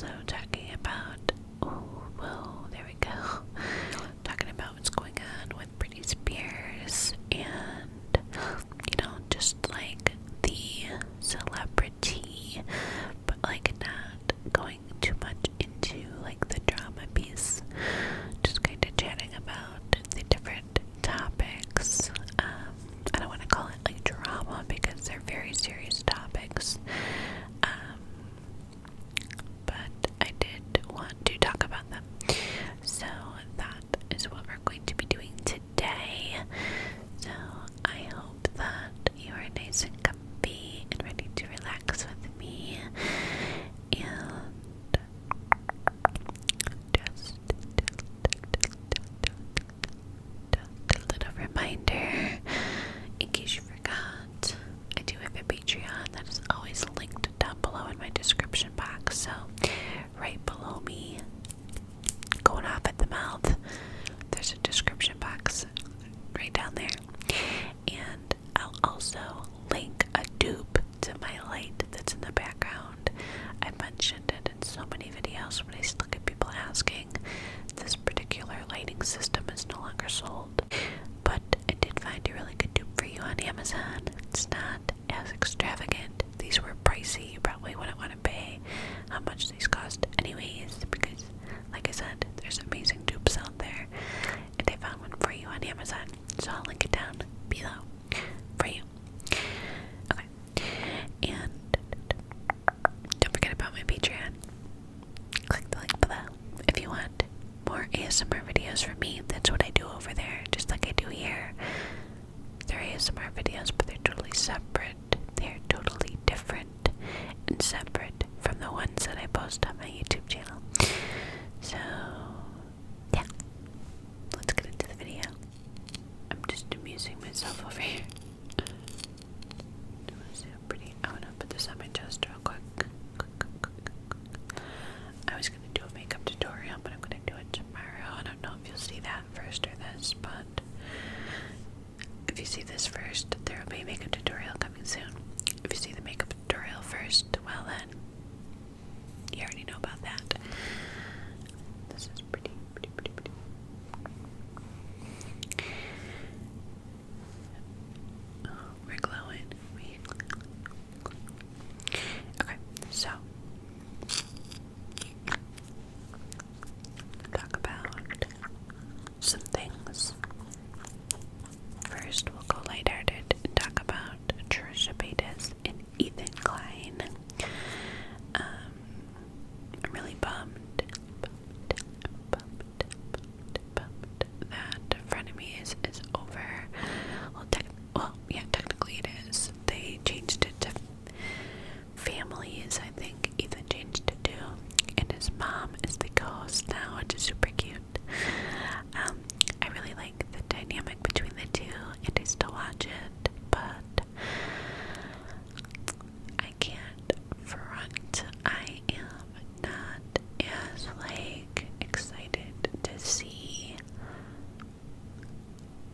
also talking about, there we go, talking about what's going on with Brittany Spears and, just like the celebrity, but like not going too much into like the drama piece, just kind of chatting about the different topics. I don't want to call it like drama because they're very serious topics, but I did want to talk about them. So that is what we're going to be doing today. So I hope that you are nice and comfy and ready to relax with me. And just a little reminder, in case you forgot, I do have a Patreon that is always linked down below in my description box. So right below me, going off at the mouth, there's a description box right down there. And I'll also link a dupe to my light that's in the background. I mentioned it in so many videos when I still get people asking. This particular lighting system is no longer sold, but I did find a really good dupe for you on Amazon. It's not as extravagant. These were pricey. You probably wouldn't want to pay how much these cost anyways, because like I said, there's amazing dupes out there, and I found one for you on Amazon, so I'll link it down below for you. Okay, and don't forget about my Patreon. Click the link below if you want more ASMR videos from me. That's what I do over there, just like I do here. They're ASMR videos, but they're totally separate. They're totally different and separate from the ones that I post on my YouTube channel. So, yeah, let's get into the video. I'm just amusing myself over here. See how pretty. I want to put this on my chest real quick. I was going to do a makeup tutorial, but I'm going to do it tomorrow. I don't know if you'll see that first or this, but if you see this first, there will be a makeup tutorial coming soon. If you see the makeup tutorial first, well then, you already know about that. This is pretty. Oh, we're glowing. Okay, so talk about some things. First, we'll go lighthearted and talk about Trisha Paytas and Ethan Klein. I'm really bummed that Frenemies is over. Technically it is. They changed it to Families, I think Ethan changed it to, and his mom is the co-host now, which is super cute. I really like the dynamic between the two, and I still watch it, but I can't front. I am not as excited to see.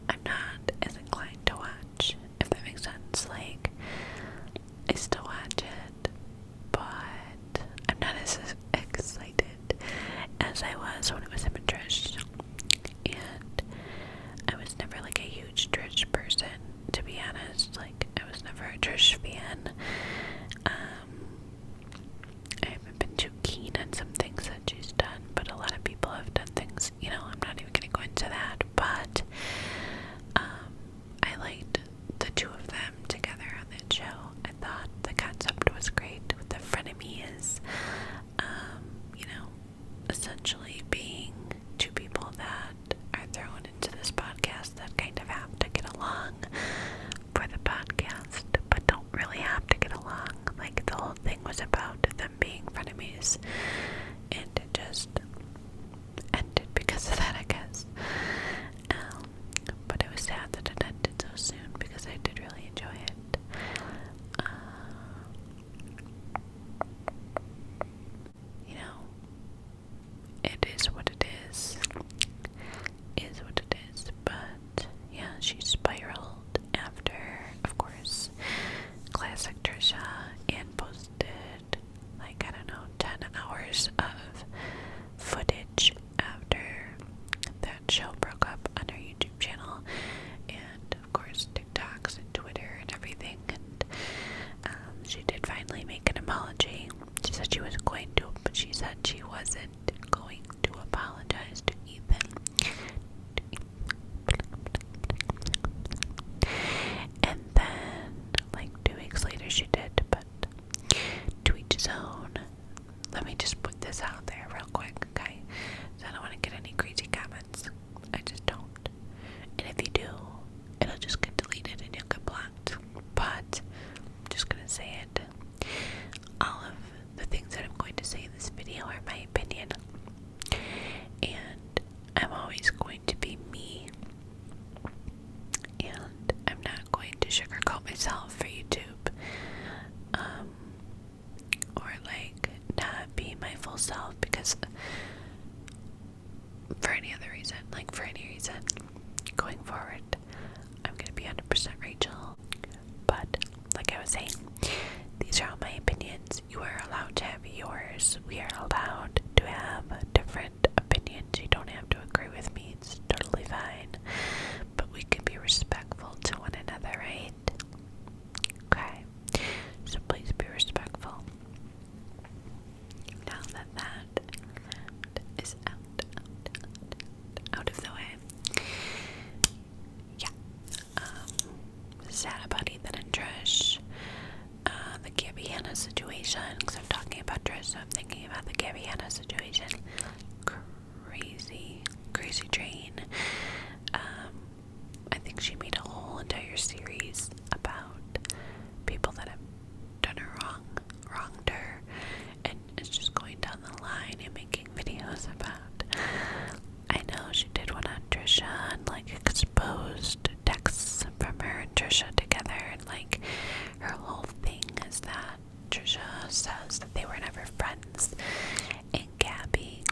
I'm not as inclined to watch, if that makes sense. I still watch it, but I'm not as excited as I was when it was him and Trish. And I was never a huge Trish person, to be honest. I was never a Trish fan. I haven't been too keen on some things that she's done, but a lot of people have done things, I'm not even gonna go into that, but I liked the two of them together on that show. I thought the concept was great with the frenemies, essentially being two people that are thrown into this podcast that kind of have to get along for the podcast, but don't really have to get along. The whole thing was about them being frenemies, and it just ended because of that, I guess. But it was sad that it ended so soon because I did really enjoy it. It is what it is. What it is. But yeah, she spiraled after, of course, classic Trisha, and posted 10 hours but she said she wasn't going to apologize to Ethan. And then, like 2 weeks later, she did, but to each his own. Let me just put this out there real quick, okay? So I don't want to get any crazy comments. I just don't. And if you do, it'll just get deleted and you'll get blocked. But I'm just gonna say it. All of the things that I'm going to say in this video are my opinion. And I'm always going to be me. And I'm not going to sugarcoat myself for YouTube. Or like not be my full self, because for any other reason, like for any reason, going forward, I'm gonna be 100% Rachel. But like I was saying, these are all my opinions. You are allowed to have yours. We are allowed to have different opinions. You don't have to agree with me. It's totally fine. But we can be respectful to one another, right? Okay. So please be respectful. Now that that is out of the way. Yeah. Sad about Ethan and Trish. The Gabby Hanna situation, because I'm talking about Trish, so I'm thinking about the Gabby Hanna situation. Crazy train. I think she made a whole entire series about people that have done her wronged her, and it's just going down the line and making videos about. I know she did one on Trisha and like exposed texts from her and Trisha together, and like her whole thing is that Trisha says that they were never friends, and Gabby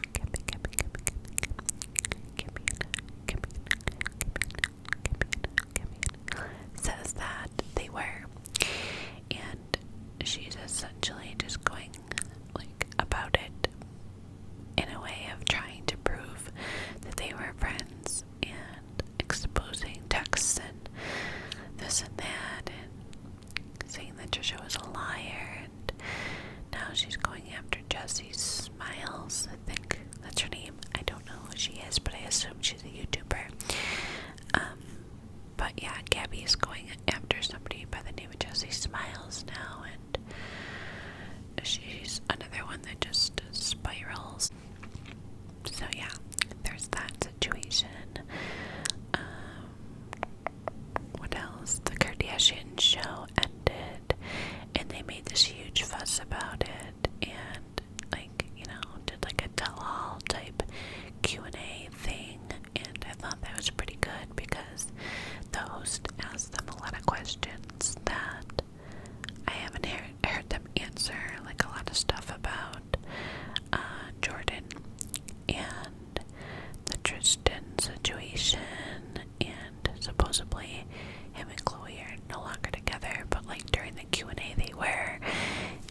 says that they were, and she's essentially just going like about it in a way of trying to prove that they were friends and exposing texts and this and that and saying that Trisha was a liar, and now she's going after Jessie Smiles, I think that's her name. I don't know who she is, but I assume she's a YouTuber. But yeah, Gabby is going after somebody by the name of Jessie Smiles now, and she's another one that just spirals. So yeah, there's that situation. What else? The Kardashian show ended, and they made this huge fuss about it, and like, you know, did like a tell-all type Q&A thing, and I thought that was pretty good because the host asked them a lot of questions that I haven't heard them answer, like a lot of stuff about Jordan and the Tristan situation, and supposedly him and Chloe are no longer together, but like during the Q&A they were,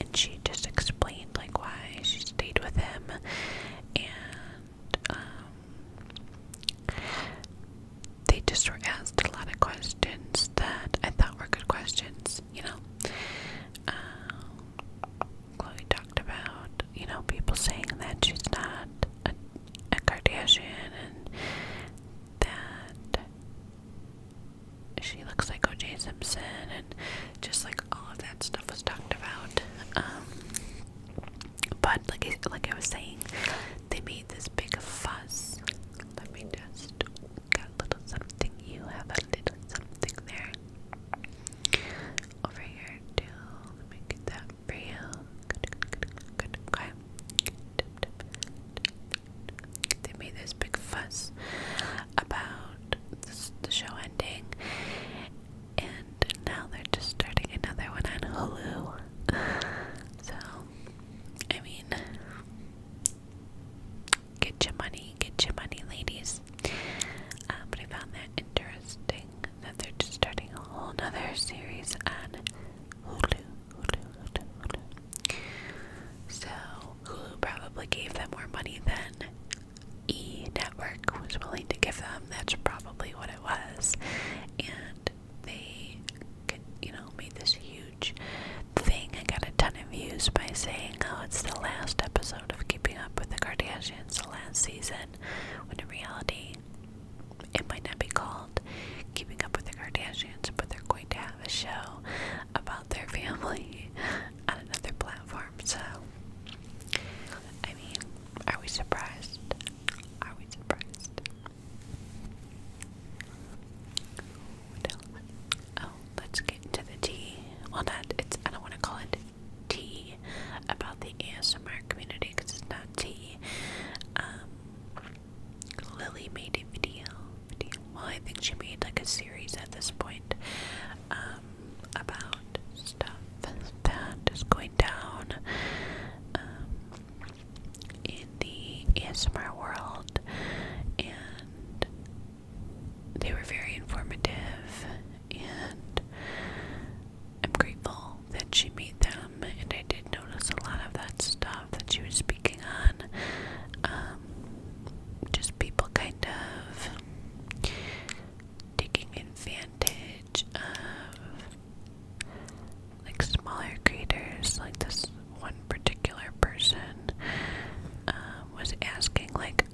and she just explained like why she stayed with him, and they just were asked a lot of questions that I thought were good questions, you know. Chloe talked about, you know, people saying that she's not a Kardashian, and that she looks like O.J. Simpson, and just like all of that stuff was talked about. But like I was saying, they made this big fuss. Let me just got a little something. You have a little something there. Over here too. Let me get that for you. Good. Okay. They made this big fuss about the show ending, and now they're just starting another one on Hulu. So, I mean, get your money, ladies. But I found that interesting that they're just starting a whole nother series on Hulu. So, Hulu probably gave them more money than E! Network was willing to give them. That's probably what it was. And they, you know, made this huge thing and got a ton of views by saying, oh, it's the last episode of ASMR world, and they were very informative, and I'm grateful that she made them. And I did notice a lot of that stuff that she was speaking on. Just people kind of taking advantage of like smaller creators. Like this one particular person was asking like,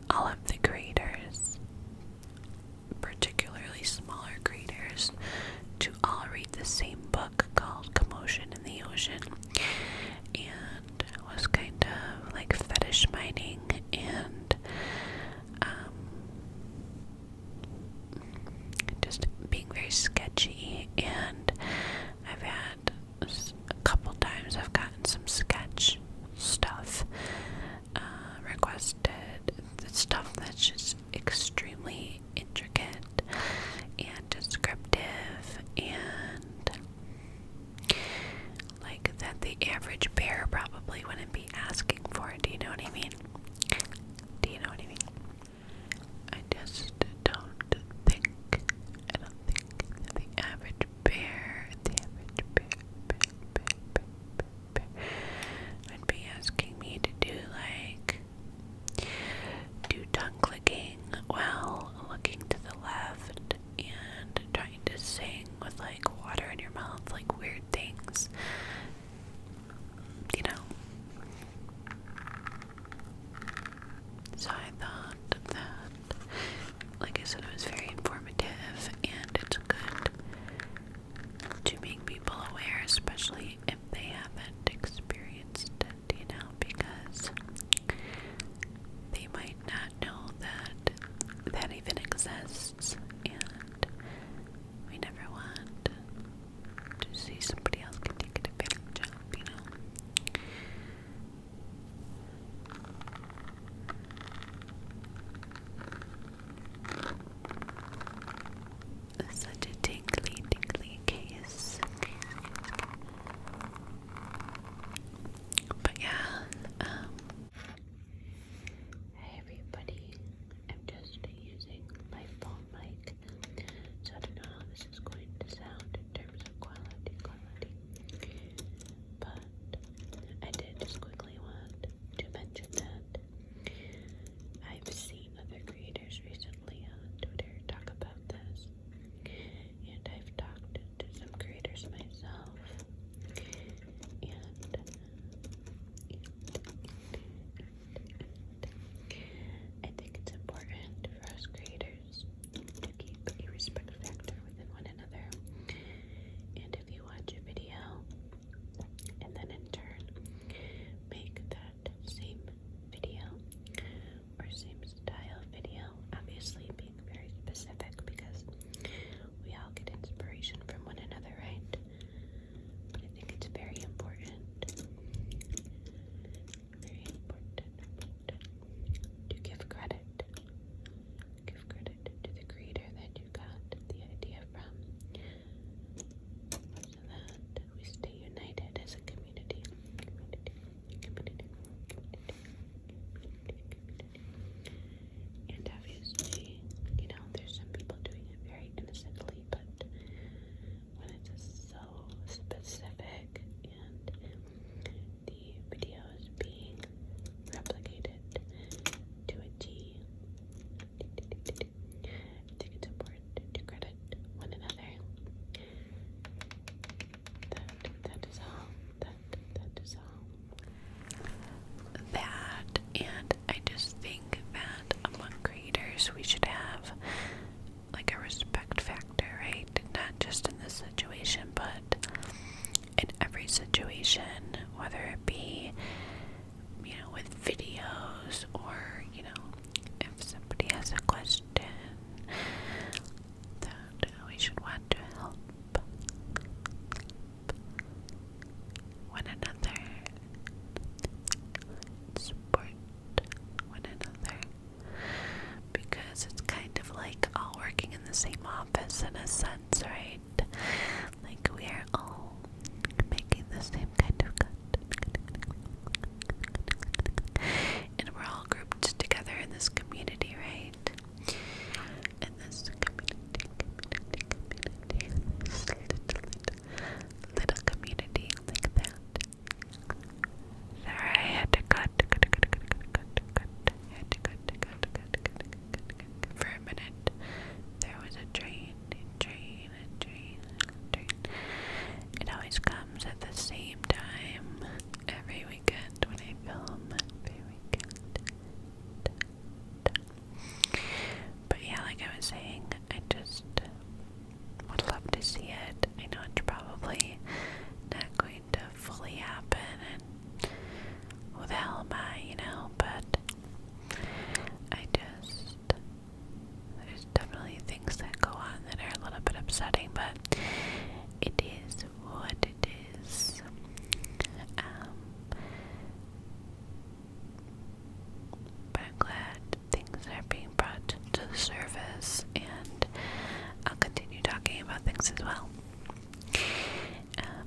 things as well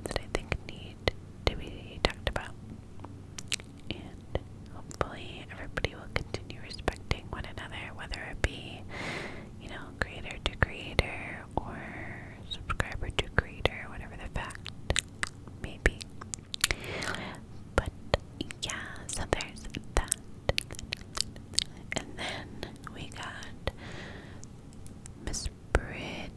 that I think need to be talked about. And hopefully everybody will continue respecting one another, whether it be, creator to creator or subscriber to creator, whatever the fact may be. But yeah, so there's that. And then we got Miss Brittany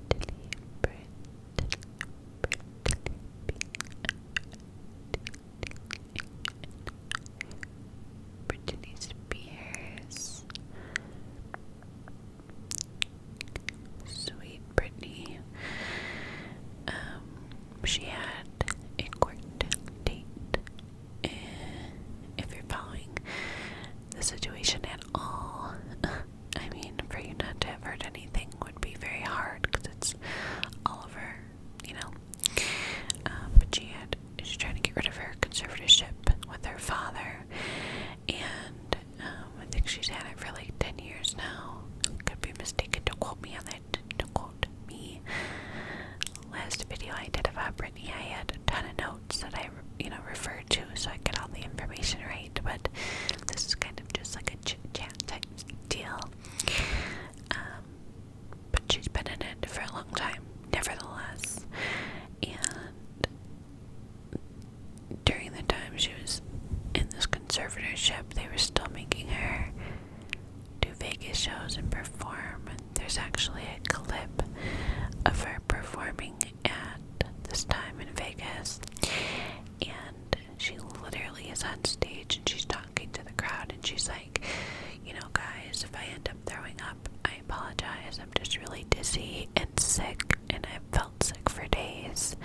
Spears. Sweet Britney. She had a court date. If you're following the situation at all, I mean, for you not to have heard anything would be very hard because it's all over, but she's trying to get rid of her conservatorship with her father, and I think she's had it for like 10 years now. Could be mistaken, don't quote me on that, don't quote me. Last video I did about Britney, I had a ton of notes that I, referred to so I get all the information right, but this is kind of just like a chit-chat type deal. But she's been in it for a long time, nevertheless, and during the time she was in this conservatorship, they were still making her do Vegas shows and perform, and there's actually a clip of her performing at this time in Vegas, and she literally is on stage and she's talking to the crowd and she's like, guys, if I end up throwing up, I apologize, I'm just really dizzy and sick, and I felt sick for days,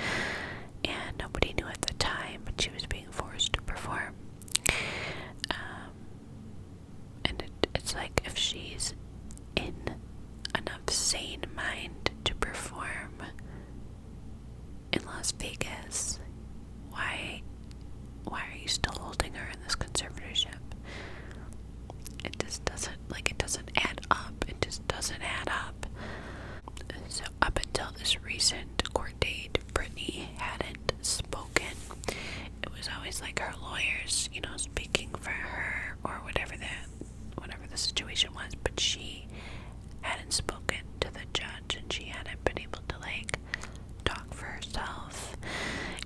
and nobody knew at the time, but she was being forced to perform. And it's like, if she's in enough sane mind to perform in Las Vegas, why are you still holding her in this conservatorship? It just doesn't add up. It just doesn't add up. So up until this recent court date, Britney hadn't spoken. It was always like her lawyers, speaking for her or whatever the situation was, but she hadn't spoken to the judge and she hadn't been able to talk for herself.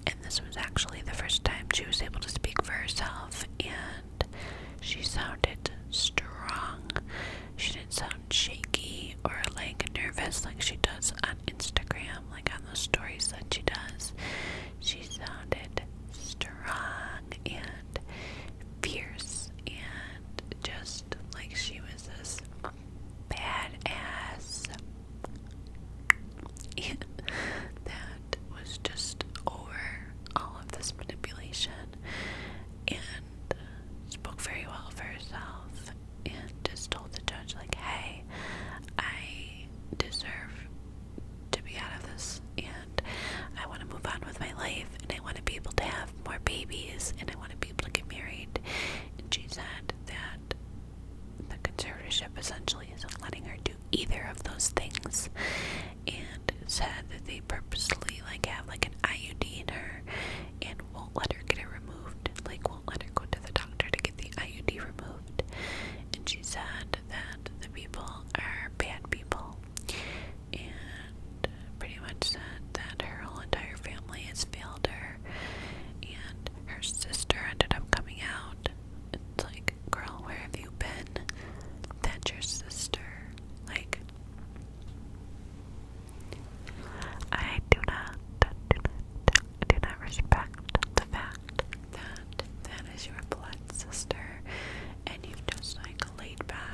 And this was actually the first time she was able to speak for herself, and she sounded strong. She didn't sound shaky or nervous like she does on Instagram, on those stories that she does. She sounded strong and fierce and just like she was this badass. And that was just over all of this manipulation, and spoke very well for herself, and just told the judge, hey, I deserve to be out of this, and I want to move on with my life, and I want to be able to have more babies, and I want to be able to get married. And she said that the conservatorship essentially isn't letting her do either of those things, and said that they purposely have an IUD in her and won't let her get it removed, won't let her go to the doctor to get the IUD removed. And she said that the people are bad people, and pretty much said that her whole entire family has failed her, and her sister ended up coming out. It's like, girl, where have you been? That's your sister. I do not respect the fact that that is your blood sister, and you've just laid back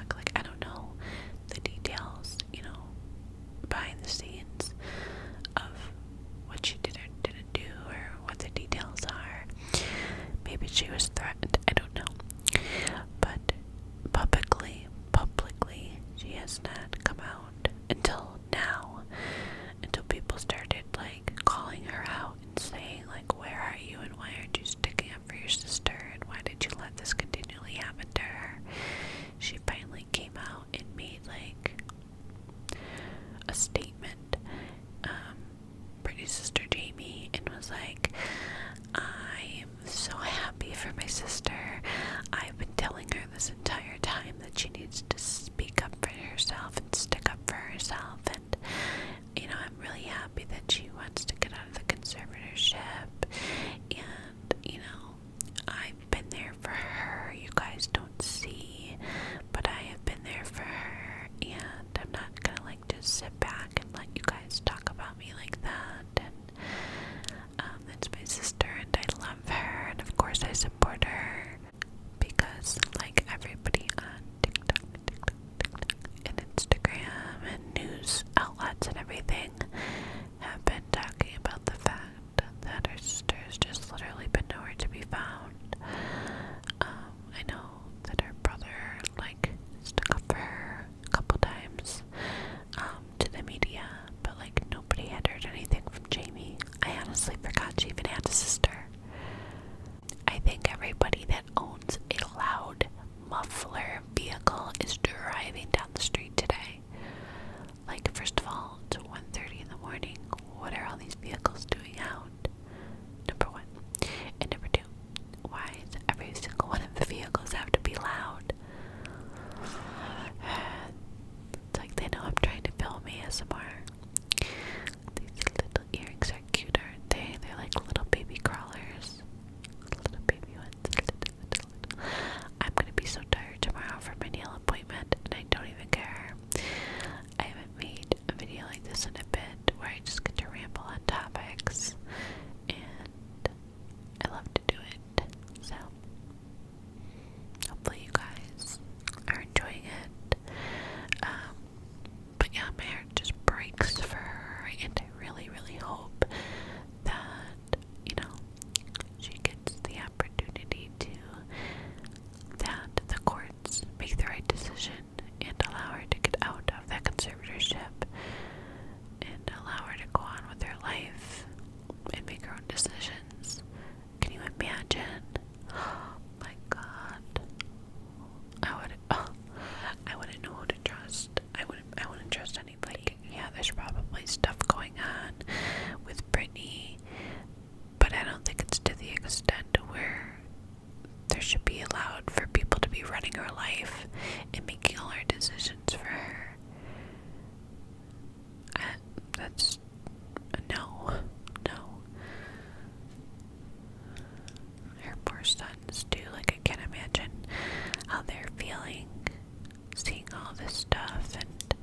all this stuff and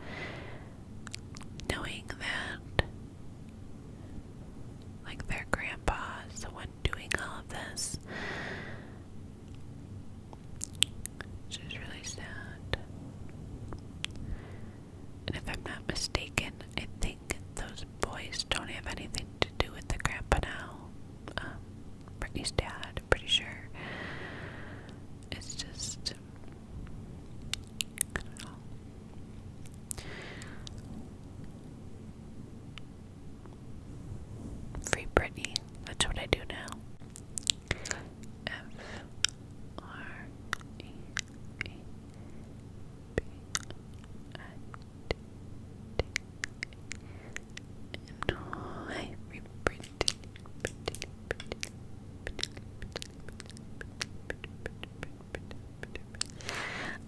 knowing that like their grandpa is the one doing all of this. Which is really sad. And if I'm not mistaken, I think those boys don't have anything to do with the grandpa now. Brittany's dad, I'm pretty sure. It's just, I don't know. Free Britney. That's what I do now.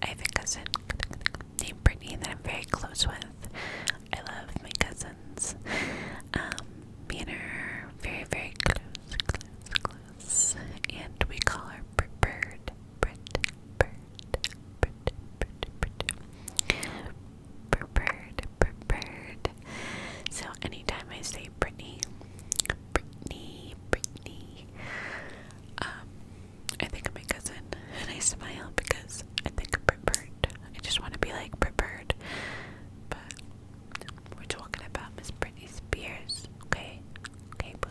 I have a cousin named Brittany that I'm very close with. I love my cousins. Me and her are very, very close. And we call her Bird. So anytime I say Brittany, I think of my cousin and I smile because I think of Bird. I just want to be like Bird. But we're talking about Miss Brittany Spears, okay? Okay, boo.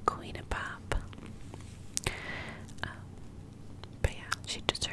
Queen of Pop. But yeah, she deserves